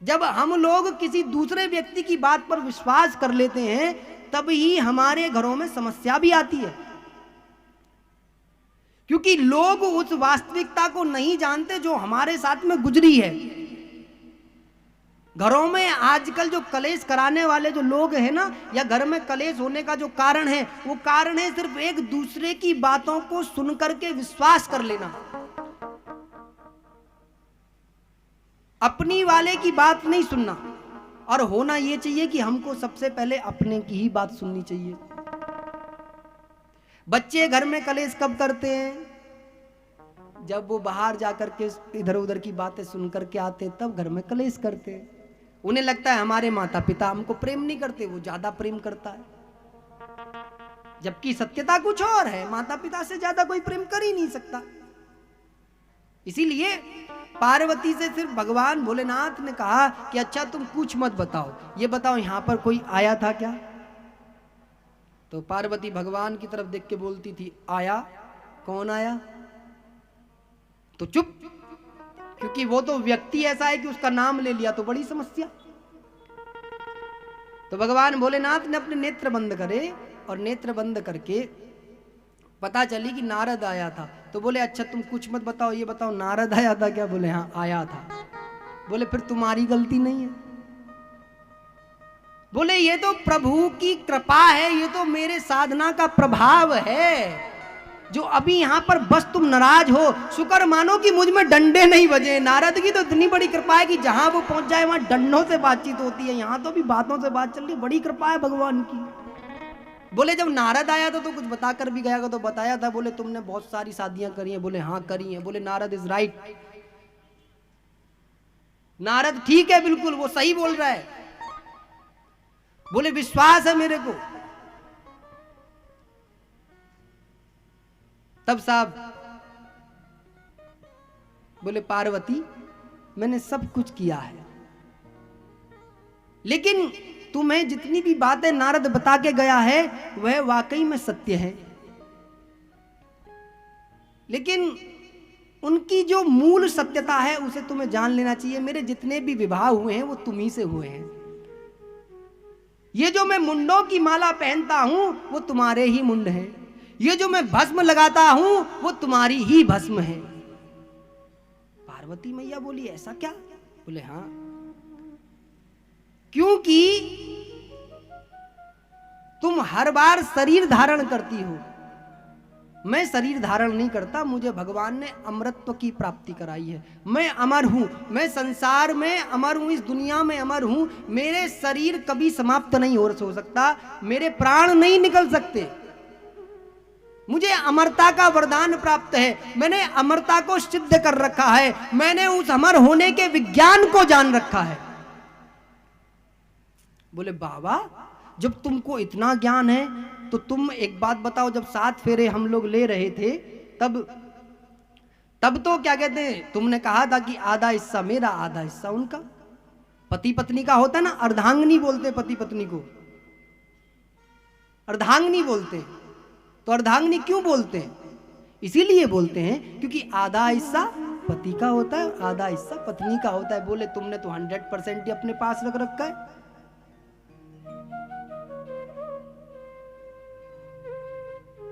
जब हम लोग किसी दूसरे व्यक्ति की बात पर विश्वास कर लेते हैं तब ही हमारे घरों में समस्या भी आती है, क्योंकि लोग उस वास्तविकता को नहीं जानते जो हमारे साथ में गुजरी है। घरों में आजकल जो कलेश कराने वाले जो लोग हैं ना, या घर में कलेश होने का जो कारण है, वो कारण है सिर्फ एक दूसरे की बातों को सुनकर के विश्वास कर लेना। अपनी वाले की बात नहीं सुनना। और होना ये चाहिए कि हमको सबसे पहले अपने की ही बात सुननी चाहिए। बच्चे घर में कलेश कब करते हैं? जब वो बाहर जाकर के इधर उधर की बातें सुन करके आते, तब घर में कलेश करते हैं। उन्हें लगता है हमारे माता पिता हमको प्रेम नहीं करते, वो ज्यादा प्रेम करता है, जबकि सत्यता कुछ और है। माता पिता से ज्यादा कोई प्रेम कर ही नहीं सकता। इसीलिए पार्वती से सिर्फ भगवान भोलेनाथ ने कहा कि अच्छा तुम कुछ मत बताओ, ये बताओ यहां पर कोई आया था क्या? तो पार्वती भगवान की तरफ देख के बोलती थी, आया? कौन आया? तो चुप, क्योंकि वो तो व्यक्ति ऐसा है कि उसका नाम ले लिया तो बड़ी समस्या। तो भगवान भोलेनाथ ने अपने नेत्र बंद करे और नेत्र बंद करके पता चली कि नारद आया था। तो बोले अच्छा तुम कुछ मत बताओ, ये बताओ नारद आया था क्या? बोले हाँ आया था। बोले फिर तुम्हारी गलती नहीं है। बोले ये तो प्रभु की कृपा है, ये तो मेरे साधना का प्रभाव है, जो अभी यहां पर बस तुम नाराज हो। शुक्र मानो कि मुझ में डंडे नहीं बजे। नारद की तो इतनी बड़ी कृपा है कि जहां वो पहुंच जाए वहां डंडों से बातचीत होती है, यहां तो भी बातों से बात चल रही है। बड़ी कृपा है भगवान की। बोले जब नारद आया था तो कुछ बताकर भी गया तो बताया था। बोले तुमने बहुत सारी शादियां करी हैं? बोले हाँ करी हैं। बोले नारद इज राइट, नारद ठीक है, बिल्कुल वो सही बोल रहा है। बोले विश्वास है मेरे को। तब साहब बोले पार्वती मैंने सब कुछ किया है, लेकिन तुम्हें जितनी भी बातें नारद बता के गया है वह वाकई में सत्य है, लेकिन उनकी जो मूल सत्यता है उसे तुम्हें जान लेना चाहिए। मेरे जितने भी विवाह हुए हैं वो तुम्ही से हुए हैं। ये जो मैं मुंडों की माला पहनता हूं वो तुम्हारे ही मुंड हैं। ये जो मैं भस्म लगाता हूं वो तुम्हारी ही भस्म है। पार्वती मैया बोली ऐसा क्या? बोले हाँ, क्योंकि तुम हर बार शरीर धारण करती हो, मैं शरीर धारण नहीं करता। मुझे भगवान ने अमरत्व की प्राप्ति कराई है। मैं अमर हूं, मैं संसार में अमर हूं, इस दुनिया में अमर हूं। मेरे शरीर कभी समाप्त नहीं हो सकता, मेरे प्राण नहीं निकल सकते। मुझे अमरता का वरदान प्राप्त है, मैंने अमरता को सिद्ध कर रखा है, मैंने उस अमर होने के विज्ञान को जान रखा है। बोले बाबा जब तुमको इतना ज्ञान है तो तुम एक बात बताओ, जब 7 फेरे हम लोग ले रहे थे तब तो क्या कहते हैं, तुमने कहा था कि आधा हिस्सा मेरा आधा हिस्सा उनका। पति पत्नी का होता है ना, अर्धांगिनी बोलते पति पत्नी को, अर्धांगिनी बोलते। तो अर्धांगिनी क्यों बोलते हैं? इसीलिए बोलते हैं क्योंकि आधा हिस्सा पति का होता है, आधा हिस्सा पत्नी का होता है। बोले तुमने तो 100% ही अपने पास रख रखा है।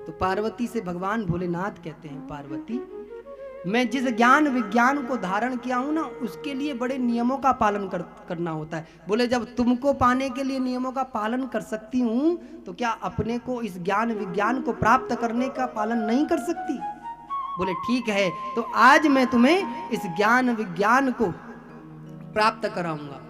तो पार्वती से भगवान भोलेनाथ कहते हैं, पार्वती मैं जिस ज्ञान विज्ञान को धारण किया हूं ना, उसके लिए बड़े नियमों का पालन करना होता है। बोले जब तुमको पाने के लिए नियमों का पालन कर सकती हूं तो क्या अपने को इस ज्ञान विज्ञान को प्राप्त करने का पालन नहीं कर सकती? बोले ठीक है, तो आज मैं तुम्हें इस ज्ञान विज्ञान को प्राप्त कराऊंगा।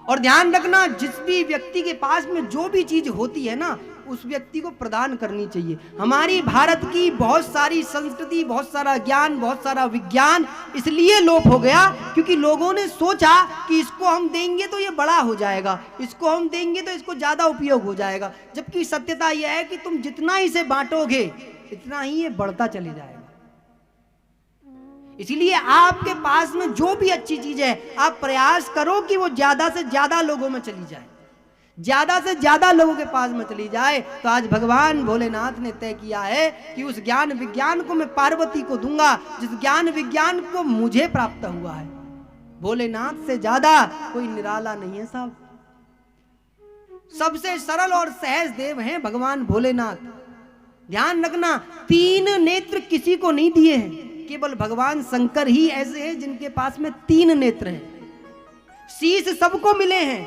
और ध्यान रखना, जिस भी व्यक्ति के पास में जो भी चीज होती है ना, उस व्यक्ति को प्रदान करनी चाहिए। हमारी भारत की बहुत सारी संस्कृति, बहुत सारा ज्ञान, बहुत सारा विज्ञान इसलिए लोप हो गया क्योंकि लोगों ने सोचा कि इसको हम देंगे तो ये बड़ा हो जाएगा, इसको हम देंगे तो इसको ज्यादा उपयोग हो जाएगा। जबकि सत्यता यह है कि तुम जितना इसे बांटोगे इतना ही ये बढ़ता चले जाएगा। इसीलिए आपके पास में जो भी अच्छी चीज है आप प्रयास करो कि वो ज्यादा से ज्यादा लोगों में चली जाए, ज्यादा से ज्यादा लोगों के पास में चली जाए। तो आज भगवान भोलेनाथ ने तय किया है कि उस ज्ञान विज्ञान को मैं पार्वती को दूंगा जिस ज्ञान विज्ञान को मुझे प्राप्त हुआ है। भोलेनाथ से ज्यादा कोई निराला नहीं है साहब। सबसे सरल और सहज देव हैं भगवान भोलेनाथ। ध्यान रखना, 3 नेत्र किसी को नहीं दिए हैं, केवल भगवान शंकर ही ऐसे हैं जिनके पास में 3 नेत्र हैं। शीश सबको मिले हैं,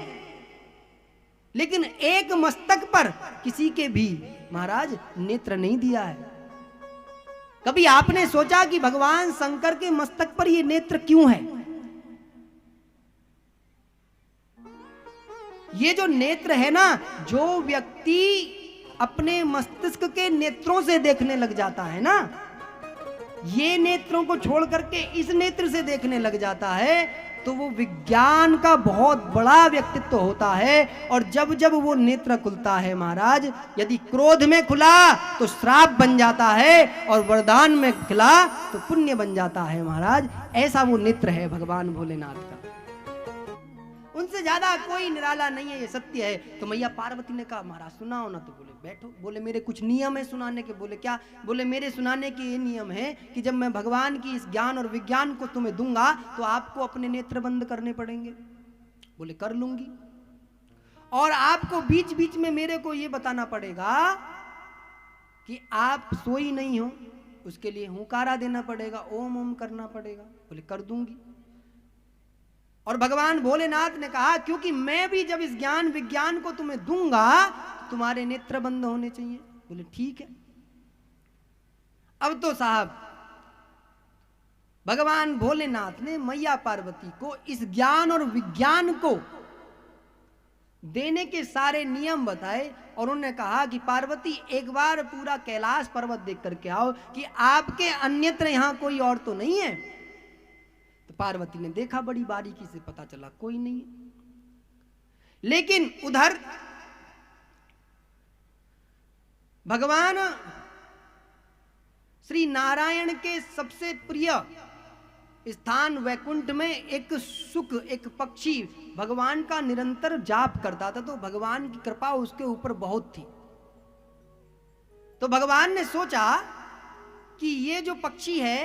लेकिन एक मस्तक पर किसी के भी महाराज नेत्र नहीं दिया है। कभी आपने सोचा कि भगवान शंकर के मस्तक पर ये नेत्र क्यों है? ये जो नेत्र है ना, जो व्यक्ति अपने मस्तिष्क के नेत्रों से देखने लग जाता है ना, ये नेत्रों को छोड़ करके इस नेत्र से देखने लग जाता है, तो वो विज्ञान का बहुत बड़ा व्यक्तित्व होता है। और जब जब वो नेत्र खुलता है महाराज, यदि क्रोध में खुला तो श्राप बन जाता है, और वरदान में खुला तो पुण्य बन जाता है महाराज। ऐसा वो नेत्र है भगवान भोलेनाथ का। उनसे ज्यादा कोई निराला नहीं है, ये सत्य है। तो मैया पार्वती ने कहा महाराज सुनाओ ना। तो बोले बैठो। बोले मेरे कुछ नियम है सुनाने के। बोले क्या? बोले मेरे सुनाने के ये नियम है कि जब मैं भगवान की इस ज्ञान और विज्ञान को तुम्हें दूंगा तो आपको अपने नेत्र बंद करने पड़ेंगे। बोले कर लूंगी। और आपको बीच बीच में मेरे को ये बताना पड़ेगा कि आप सोई नहीं हो, उसके लिए हुंकारा देना पड़ेगा, ओम ओम करना पड़ेगा। बोले कर दूंगी। और भगवान भोलेनाथ ने कहा क्योंकि मैं भी जब इस ज्ञान विज्ञान को तुम्हें दूंगा तो तुम्हारे नेत्र बंद होने चाहिए। बोले ठीक है। अब तो साहब भगवान भोलेनाथ ने मैया पार्वती को इस ज्ञान और विज्ञान को देने के सारे नियम बताए, और उन्होंने कहा कि पार्वती एक बार पूरा कैलाश पर्वत देख करके आओ कि आपके अन्यत्र यहां कोई और तो नहीं है। पार्वती ने देखा, बड़ी बारीकी से पता चला कोई नहीं है। लेकिन उधर भगवान श्री नारायण के सबसे प्रिय स्थान वैकुंठ में एक सुख, एक पक्षी भगवान का निरंतर जाप करता था, तो भगवान की कृपा उसके ऊपर बहुत थी। तो भगवान ने सोचा कि ये जो पक्षी है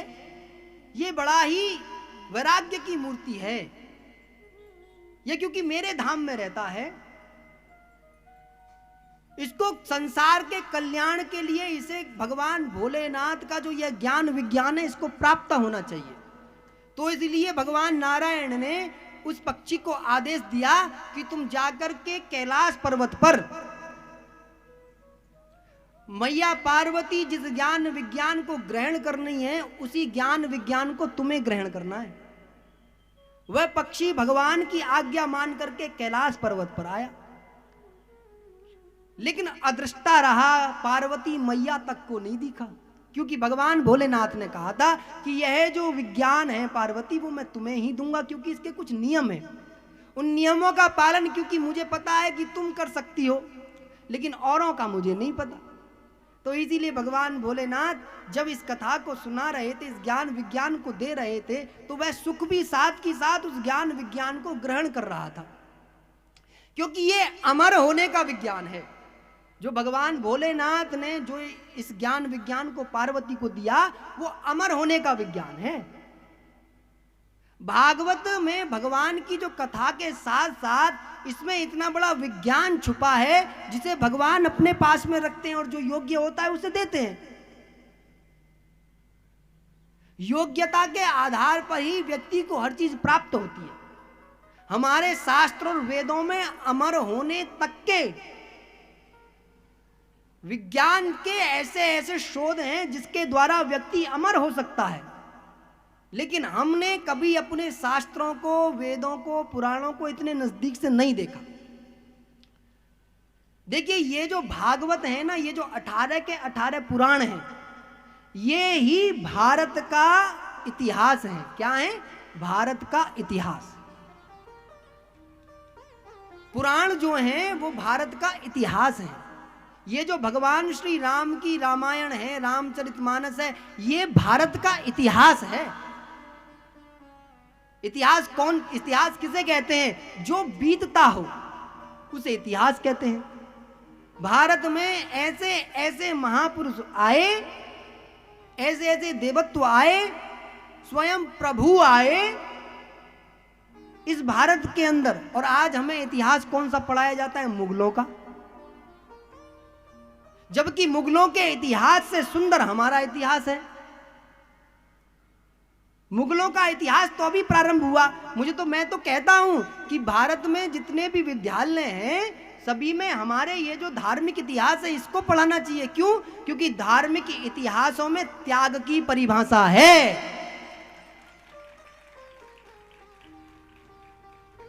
ये बड़ा ही वैराग्य की मूर्ति है, ये क्योंकि मेरे धाम में रहता है, इसको संसार के कल्याण के लिए इसे भगवान भोलेनाथ का जो यह ज्ञान विज्ञान है इसको प्राप्त होना चाहिए। तो इसलिए भगवान नारायण ने उस पक्षी को आदेश दिया कि तुम जाकर के कैलाश पर्वत पर मैया पार्वती जिस ज्ञान विज्ञान को ग्रहण करनी है उसी ज्ञान विज्ञान को तुम्हें ग्रहण करना है। वह पक्षी भगवान की आज्ञा मान करके कैलाश पर्वत पर आया, लेकिन अदृष्टा रहा, पार्वती मैया तक को नहीं दिखा, क्योंकि भगवान भोलेनाथ ने कहा था कि यह जो विज्ञान है पार्वती वो मैं तुम्हें ही दूंगा, क्योंकि इसके कुछ नियम हैं। उन नियमों का पालन क्योंकि मुझे पता है कि तुम कर सकती हो, लेकिन औरों का मुझे नहीं पता। तो इसीलिए भगवान भोलेनाथ जब इस कथा को सुना रहे थे, इस ज्ञान विज्ञान को दे रहे थे, तो वह सुख भी साथ की साथ उस ज्ञान विज्ञान को ग्रहण कर रहा था, क्योंकि ये अमर होने का विज्ञान है। जो भगवान भोलेनाथ ने जो इस ज्ञान विज्ञान को पार्वती को दिया वो अमर होने का विज्ञान है। भागवत में भगवान की जो कथा के साथ साथ इसमें इतना बड़ा विज्ञान छुपा है जिसे भगवान अपने पास में रखते हैं और जो योग्य होता है उसे देते हैं। योग्यता के आधार पर ही व्यक्ति को हर चीज प्राप्त होती है। हमारे शास्त्र और वेदों में अमर होने तक के विज्ञान के ऐसे ऐसे शोध हैं जिसके द्वारा व्यक्ति अमर हो सकता है, लेकिन हमने कभी अपने शास्त्रों को, वेदों को, पुराणों को इतने नजदीक से नहीं देखा। देखिए ये जो भागवत है ना, ये जो 18 के 18 पुराण हैं, ये ही भारत का इतिहास है। क्या है? भारत का इतिहास। पुराण जो हैं वो भारत का इतिहास है। ये जो भगवान श्री राम की रामायण है, रामचरितमानस है, ये भारत का इतिहास है। इतिहास कौन, इतिहास किसे कहते हैं? जो बीतता हो उसे इतिहास कहते हैं। भारत में ऐसे ऐसे महापुरुष आए, ऐसे ऐसे देवत्व आए, स्वयं प्रभु आए, इस भारत के अंदर। और आज हमें इतिहास कौन सा पढ़ाया जाता है? मुगलों का। जबकि मुगलों के इतिहास से सुंदर हमारा इतिहास है। मुगलों का इतिहास तो अभी प्रारंभ हुआ। मैं तो कहता हूं कि भारत में जितने भी विद्यालय हैं सभी में हमारे ये जो धार्मिक इतिहास है इसको पढ़ाना चाहिए। क्यों? क्योंकि धार्मिक इतिहासों में त्याग की परिभाषा है।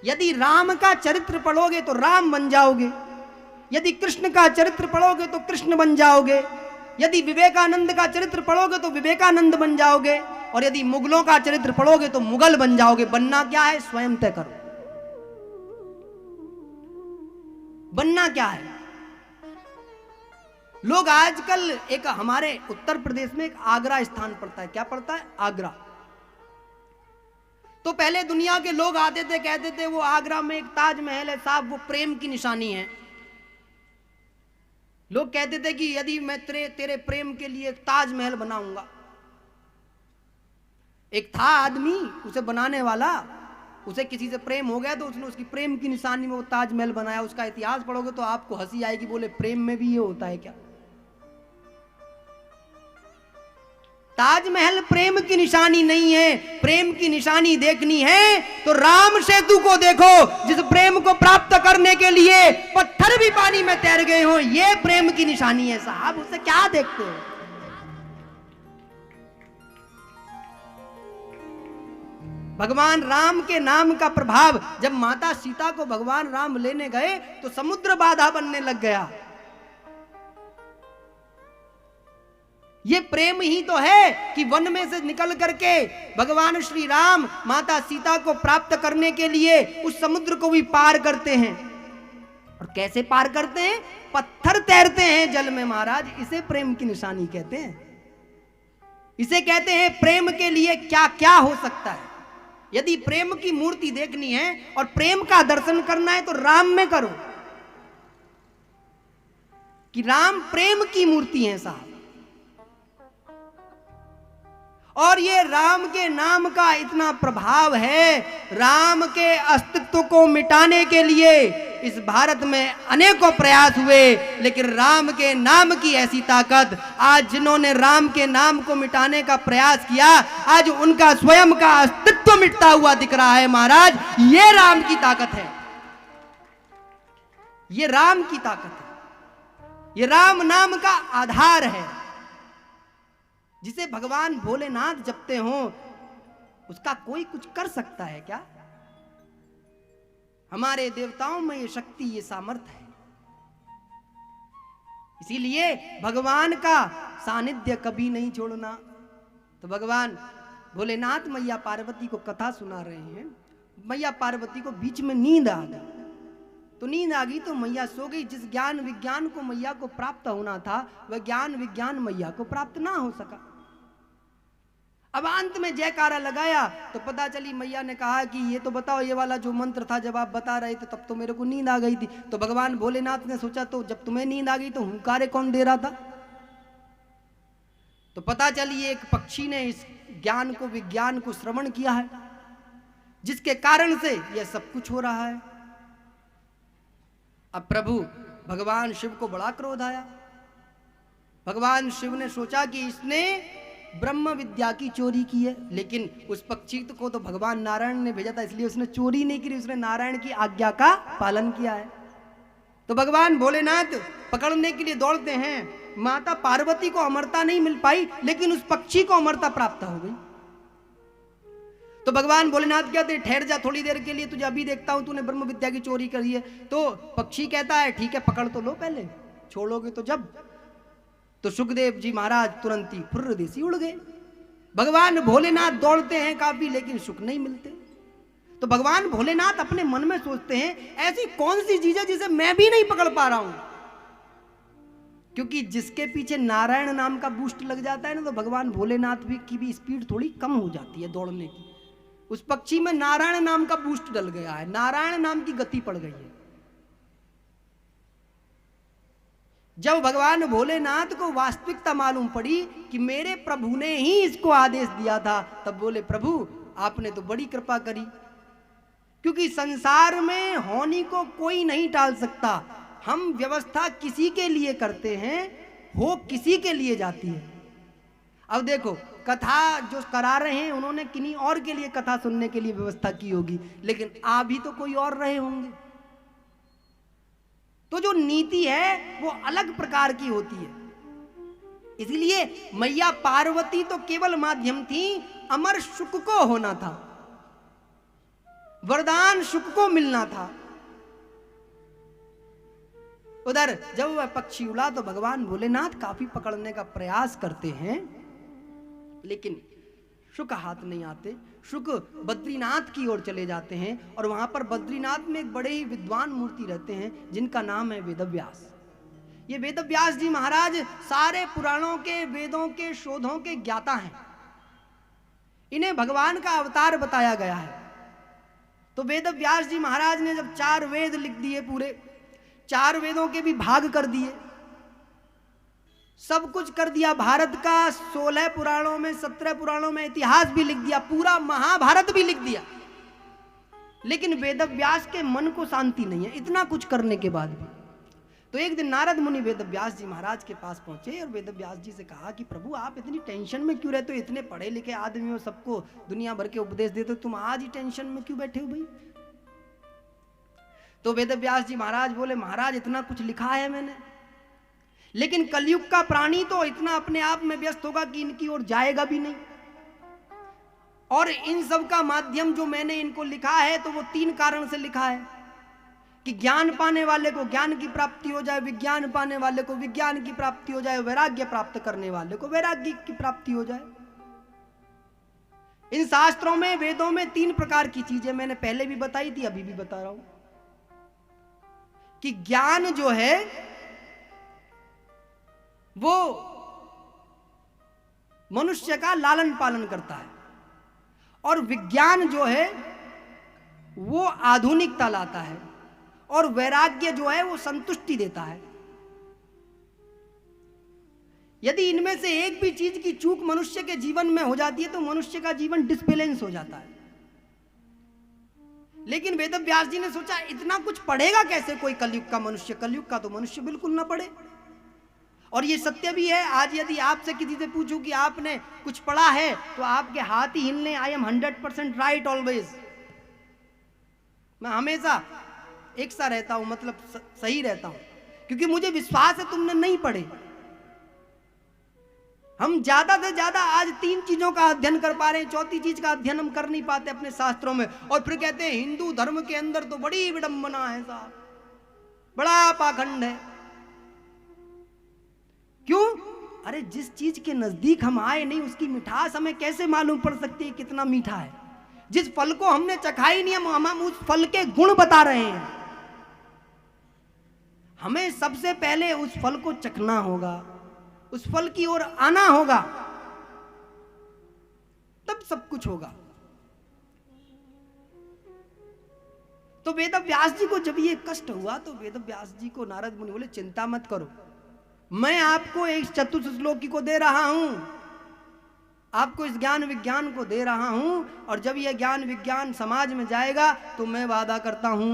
यदि राम का चरित्र पढ़ोगे तो राम बन जाओगे, यदि कृष्ण का चरित्र पढ़ोगे तो कृष्ण बन जाओगे, यदि विवेकानंद का चरित्र पढ़ोगे तो विवेकानंद बन जाओगे, और यदि मुगलों का चरित्र पढ़ोगे तो मुगल बन जाओगे। बनना क्या है स्वयं तय करो। बनना क्या है? लोग आजकल एक हमारे उत्तर प्रदेश में एक आगरा स्थान पड़ता है। क्या पड़ता है? आगरा। तो पहले दुनिया के लोग आते थे, कहते थे वो आगरा में एक ताजमहल है साहब, वो प्रेम की निशानी है। लोग कहते थे कि यदि मैं तेरे प्रेम के लिए एक ताजमहल बनाऊंगा। एक था आदमी, उसे बनाने वाला, उसे किसी से प्रेम हो गया तो उसने उसकी प्रेम की निशानी में वो ताजमहल बनाया। उसका इतिहास पढ़ोगे तो आपको हंसी आएगी। बोले प्रेम में भी ये होता है क्या? ताजमहल प्रेम की निशानी नहीं है। प्रेम की निशानी देखनी है तो राम सेतु को देखो, जिस प्रेम को प्राप्त करने के लिए पत्थर भी पानी में तैर गए हो। ये प्रेम की निशानी है साहब। उसे क्या देखते हो? भगवान राम के नाम का प्रभाव, जब माता सीता को भगवान राम लेने गए तो समुद्र बाधा बनने लग गया। ये प्रेम ही तो है कि वन में से निकल करके भगवान श्री राम माता सीता को प्राप्त करने के लिए उस समुद्र को भी पार करते हैं। और कैसे पार करते हैं? पत्थर तैरते हैं जल में महाराज। इसे प्रेम की निशानी कहते हैं। इसे कहते हैं प्रेम के लिए क्या क्या हो सकता है। यदि प्रेम की मूर्ति देखनी है और प्रेम का दर्शन करना है तो राम में करो, कि राम प्रेम की मूर्ति है साहब। और ये राम के नाम का इतना प्रभाव है, राम के अस्तित्व को मिटाने के लिए इस भारत में अनेकों प्रयास हुए, लेकिन राम के नाम की ऐसी ताकत, आज जिन्होंने राम के नाम को मिटाने का प्रयास किया, आज उनका स्वयं का अस्तित्व मिटता हुआ दिख रहा है महाराज। ये राम की ताकत है, ये राम की ताकत है, ये राम नाम का आधार है। जिसे भगवान भोलेनाथ जपते हो उसका कोई कुछ कर सकता है क्या? हमारे देवताओं में ये शक्ति, ये सामर्थ्य है। इसीलिए भगवान का सानिध्य कभी नहीं छोड़ना। तो भगवान भोलेनाथ मैया पार्वती को कथा सुना रहे हैं। मैया पार्वती को बीच में नींद आ गई। तो नींद आ गई तो मैया सो गई। जिस ज्ञान विज्ञान को मैया को प्राप्त होना था वह ज्ञान विज्ञान मैया को प्राप्त ना हो सका। अब अंत में जयकारा लगाया तो पता चली, मैया ने कहा कि ये तो बताओ, ये वाला जो मंत्र था जब आप बता रहे थे तब तो मेरे को नींद आ गई थी। तो भगवान भोलेनाथ ने सोचा तो जब तुम्हें नींद आ गई तो हुंकारे कौन दे रहा था? तो पता चली एक पक्षी ने इस ज्ञान को विज्ञान को श्रवण किया है, जिसके कारण से यह सब कुछ हो रहा है। अब प्रभु भगवान शिव को बड़ा क्रोध आया। भगवान शिव ने सोचा कि इसने ब्रह्म विद्या की चोरी की है, लेकिन उस पक्षी को तो भगवान नारायण ने भेजा था, इसलिए उसने चोरी नहीं की, उसने नारायण की आज्ञा का पालन किया है। तो भगवान भोलेनाथ पकड़ने के लिए दौड़ते हैं। माता पार्वती को अमरता नहीं मिल पाई, लेकिन उस पक्षी को अमरता प्राप्त हो गई। तो भगवान भोलेनाथ कहते ठहर जा थोड़ी देर के लिए, तुझे अभी देखता हूं तूने ब्रह्म विद्या की चोरी करी है। तो पक्षी कहता है ठीक है पकड़ तो लो, पहले छोड़ोगे तो जब। तो सुखदेव जी महाराज तुरंत ही फुर्र देसी उड़ गए। भगवान भोलेनाथ दौड़ते हैं काफी, लेकिन सुख नहीं मिलते। तो भगवान भोलेनाथ अपने मन में सोचते हैं ऐसी कौन सी चीज है जिसे मैं भी नहीं पकड़ पा रहा हूं। क्योंकि जिसके पीछे नारायण नाम का बूस्ट लग जाता है ना, तो भगवान भोलेनाथ की भी स्पीड थोड़ी कम हो जाती है दौड़ने की। उस पक्षी में नारायण नाम का बूस्ट डल गया है, नारायण नाम की गति पड़ गई है। जब भगवान भोलेनाथ को वास्तविकता मालूम पड़ी कि मेरे प्रभु ने ही इसको आदेश दिया था, तब बोले प्रभु आपने तो बड़ी कृपा करी, क्योंकि संसार में होनी को कोई नहीं टाल सकता। हम व्यवस्था किसी के लिए करते हैं, हो किसी के लिए जाती है। अब देखो, कथा जो करा रहे हैं उन्होंने किन्हीं और के लिए कथा सुनने के लिए व्यवस्था की होगी, लेकिन आ भी तो कोई और रहे होंगे। तो जो नीति है वो अलग प्रकार की होती है। इसलिए मैया पार्वती तो केवल माध्यम थी, अमर शुक को होना था, वरदान शुक को मिलना था। उधर जब वह पक्षी उड़ा तो भगवान भोलेनाथ काफी पकड़ने का प्रयास करते हैं, लेकिन शुक हाथ नहीं आते। शुक बद्रीनाथ की ओर चले जाते हैं और वहां पर बद्रीनाथ में एक बड़े ही विद्वान मूर्ति रहते हैं जिनका नाम है वेदव्यास। ये वेदव्यास जी महाराज सारे पुराणों के, वेदों के, शोधों के ज्ञाता हैं। इन्हें भगवान का अवतार बताया गया है। तो वेदव्यास जी महाराज ने जब 4 वेद लिख दिए, पूरे 4 वेदों के भी भाग कर दिए, सब कुछ कर दिया, भारत का 16 पुराणों में, 17 पुराणों में इतिहास भी लिख दिया, पूरा महाभारत भी लिख दिया, लेकिन वेदव्यास के मन को शांति नहीं है इतना कुछ करने के बाद भी। तो एक दिन नारद मुनि वेदव्यास जी महाराज के पास पहुंचे और वेदव्यास जी से कहा कि प्रभु आप इतनी टेंशन में क्यों रहते हो, इतने पढ़े लिखे आदमी हो, सबको दुनिया भर के उपदेश देते हो, तुम आज ही टेंशन में क्यों बैठे हो भाई। तो वेदव्यास जी महाराज बोले, महाराज इतना कुछ लिखा है मैंने, लेकिन कलयुग का प्राणी तो इतना अपने आप में व्यस्त होगा कि इनकी ओर जाएगा भी नहीं। और इन सब का माध्यम जो मैंने इनको लिखा है तो वो 3 कारण से लिखा है कि ज्ञान पाने वाले को ज्ञान की प्राप्ति हो जाए, विज्ञान पाने वाले को विज्ञान की प्राप्ति हो जाए, वैराग्य प्राप्त करने वाले को वैराग्य की प्राप्ति हो जाए। इन शास्त्रों में, वेदों में 3 प्रकार की चीजें मैंने पहले भी बताई थी, अभी भी बता रहा हूं कि ज्ञान जो है वो मनुष्य का लालन पालन करता है, और विज्ञान जो है वो आधुनिकता लाता है, और वैराग्य जो है वो संतुष्टि देता है। यदि इनमें से एक भी चीज की चूक मनुष्य के जीवन में हो जाती है तो मनुष्य का जीवन डिसबैलेंस हो जाता है। लेकिन वेदव्यास जी ने सोचा इतना कुछ पढ़ेगा कैसे कोई कलयुग का मनुष्य, कलयुग का तो मनुष्य बिल्कुल ना पढ़े। और ये सत्य भी है, आज यदि आपसे किसी से पूछूं कि आपने कुछ पढ़ा है तो आपके हाथ ही हिलने, आई एम 100% राइट ऑलवेज। मैं हमेशा एक सा रहता हूं, मतलब सही रहता हूं, क्योंकि मुझे विश्वास है तुमने नहीं पढ़े। हम ज्यादा से ज्यादा आज 3 चीजों का अध्ययन कर पा रहे हैं, 4थी चीज का अध्ययन हम कर नहीं पाते अपने शास्त्रों में, और फिर कहते हैं हिंदू धर्म के अंदर तो बड़ी विडंबना है साहब, बड़ा पाखंड है। क्यों? अरे जिस चीज के नजदीक हम आए नहीं उसकी मिठास हमें कैसे मालूम पड़ सकती है कितना मीठा है। जिस फल को हमने चखा ही नहीं, हम उस फल के गुण बता रहे हैं। हमें सबसे पहले उस फल को चखना होगा, उस फल की ओर आना होगा, तब सब कुछ होगा। तो वेदव्यास जी को जब ये कष्ट हुआ तो वेदव्यास जी को नारद मुनि बोले चिंता मत करो, मैं आपको एक चतुश्लोकी को दे रहा हूं, आपको इस ज्ञान विज्ञान को दे रहा हूं, और जब यह ज्ञान विज्ञान समाज में जाएगा तो मैं वादा करता हूं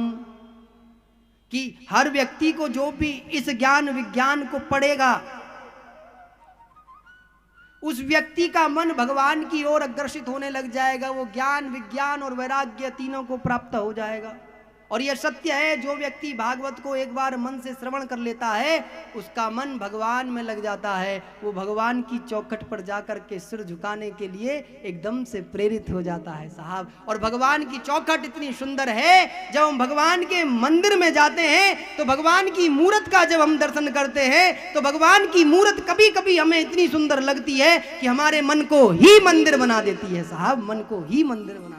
कि हर व्यक्ति को जो भी इस ज्ञान विज्ञान को पढ़ेगा उस व्यक्ति का मन भगवान की ओर अग्रसित होने लग जाएगा, वो ज्ञान विज्ञान और वैराग्य तीनों को प्राप्त हो जाएगा। और यह सत्य है, जो व्यक्ति भागवत को एक बार मन से श्रवण कर लेता है उसका मन भगवान में लग जाता है, वो भगवान की चौखट पर जाकर के सिर झुकाने के लिए एकदम से प्रेरित हो जाता है साहब। और भगवान की चौखट इतनी सुंदर है, जब हम भगवान के मंदिर में जाते हैं तो भगवान की मूरत का जब हम दर्शन करते हैं तो भगवान की मूरत कभी कभी हमें इतनी सुंदर लगती है कि हमारे मन को ही मंदिर बना देती है साहब, मन को ही मंदिर बना